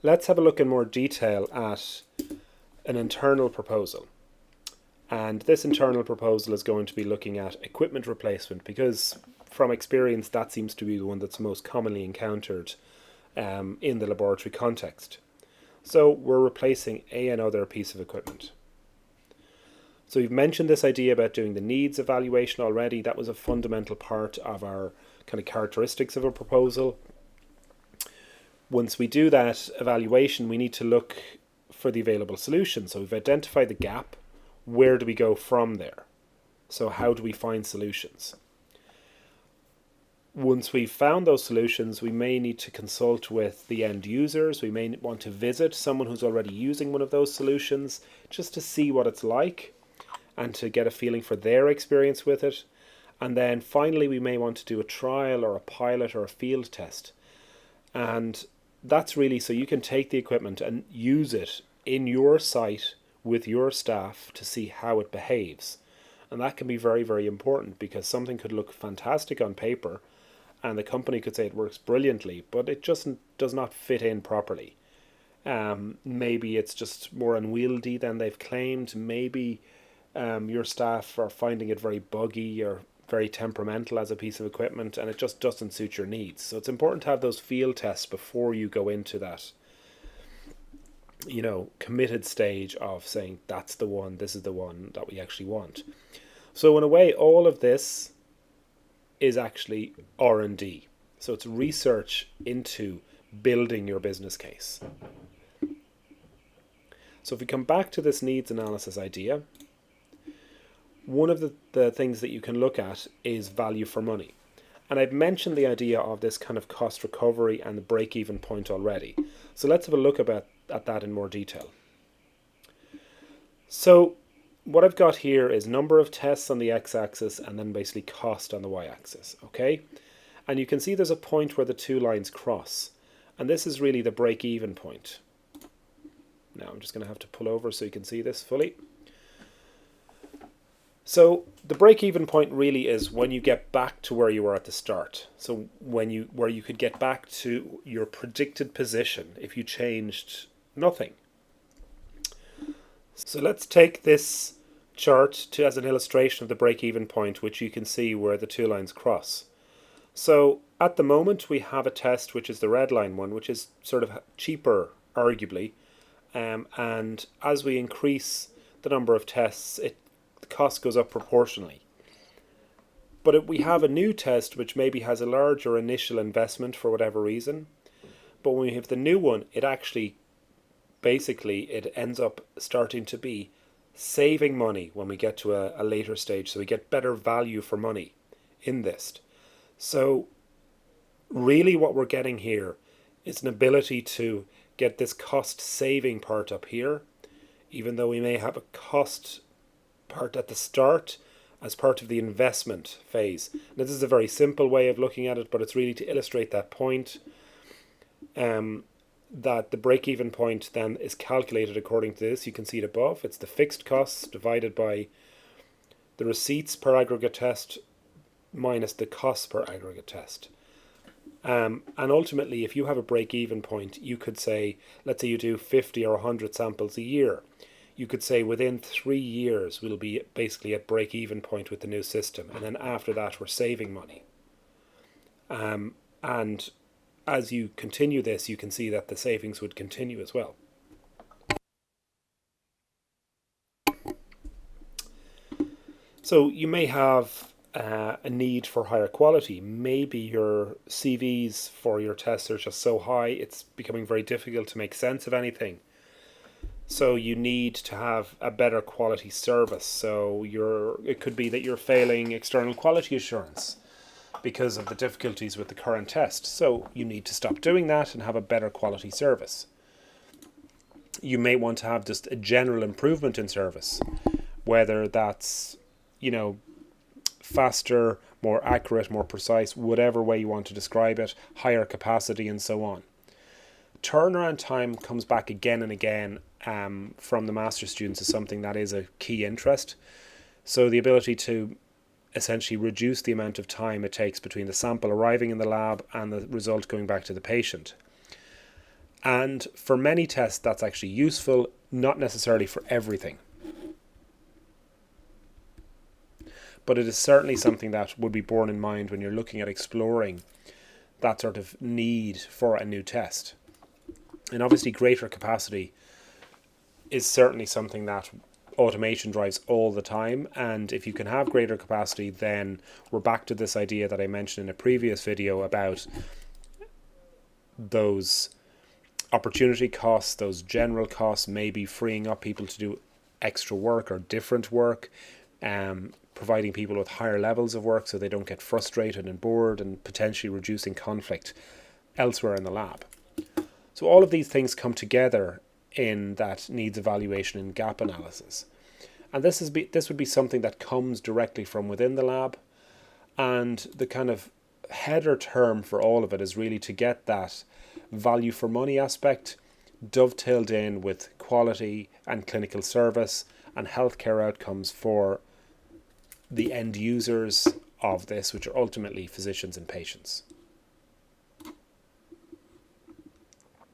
let's have a look in more detail at an internal proposal. And this internal proposal is going to be looking at equipment replacement, because from experience that seems to be the one that's most commonly encountered in the laboratory context. So we're replacing another piece of equipment. So we've mentioned this idea about doing the needs evaluation already. That was a fundamental part of our kind of characteristics of a proposal. Once we do that evaluation, we need to look for the available solution. So we've identified the gap. Where do we go from there? So how do we find solutions? Once we've found those solutions, we may need to consult with the end users. We may want to visit someone who's already using one of those solutions just to see what it's like and to get a feeling for their experience with it. And then finally, we may want to do a trial or a pilot or a field test. And that's really so you can take the equipment and use it in your site with your staff to see how it behaves. And that can be very, very important, because something could look fantastic on paper and the company could say it works brilliantly, but it just does not fit in properly. Maybe it's just more unwieldy than they've claimed. Maybe your staff are finding it very buggy or very temperamental as a piece of equipment, and it just doesn't suit your needs. So it's important to have those field tests before you go into that, committed stage of saying that's the one, this is the one that we actually want. So in a way, all of this is actually R&D. So it's research into building your business case. So if we come back to this needs analysis idea, one of the things that you can look at is value for money. And I've mentioned the idea of this kind of cost recovery and the break-even point already. So let's have a look at that in more detail. So what I've got here is number of tests on the x-axis and then basically cost on the y-axis, okay? And you can see there's a point where the two lines cross. And this is really the break-even point. Now I'm just going to have to pull over so you can see this fully. So the break-even point really is when you get back to where you were at the start. So where you could get back to your predicted position if you changed nothing. So let's take this chart as an illustration of the break-even point, which you can see where the two lines cross. So at the moment we have a test which is the red line one, which is sort of cheaper, arguably. And as we increase the number of tests, the cost goes up proportionally. But if we have a new test which maybe has a larger initial investment for whatever reason, but when we have the new one, it actually basically it ends up starting to be saving money when we get to a later stage. So we get better value for money in this. So really what we're getting here is an ability to get this cost saving part up here, even though we may have a cost part at the start as part of the investment phase. Now this is a very simple way of looking at it, but it's really to illustrate that point, that the break-even point then is calculated according to this. You can see it above. It's the fixed costs divided by the receipts per aggregate test minus the costs per aggregate test. And ultimately, if you have a break-even point, you could say, let's say you do 50 or 100 samples a year. You could say within 3 years we'll be basically at break-even point with the new system, and then after that we're saving money. And as you continue this, you can see that the savings would continue as well. So you may have a need for higher quality. Maybe your CVs for your tests are just so high, it's becoming very difficult to make sense of anything. So you need to have a better quality service. So it could be that you're failing external quality assurance because of the difficulties with the current test. So you need to stop doing that and have a better quality service. You may want to have just a general improvement in service, whether that's, faster, more accurate, more precise, whatever way you want to describe it, higher capacity and so on. Turnaround time comes back again and again from the master's students as something that is a key interest. So the ability to essentially reduce the amount of time it takes between the sample arriving in the lab and the result going back to the patient. And for many tests, that's actually useful, not necessarily for everything. But it is certainly something that would be borne in mind when you're looking at exploring that sort of need for a new test. And obviously greater capacity is certainly something that automation drives all the time. And if you can have greater capacity, then we're back to this idea that I mentioned in a previous video about those opportunity costs, those general costs, maybe freeing up people to do extra work or different work, providing people with higher levels of work so they don't get frustrated and bored, and potentially reducing conflict elsewhere in the lab. So all of these things come together in that needs evaluation and gap analysis. And this would be something that comes directly from within the lab, and the kind of header term for all of it is really to get that value for money aspect dovetailed in with quality and clinical service and healthcare outcomes for the end users of this, which are ultimately physicians and patients.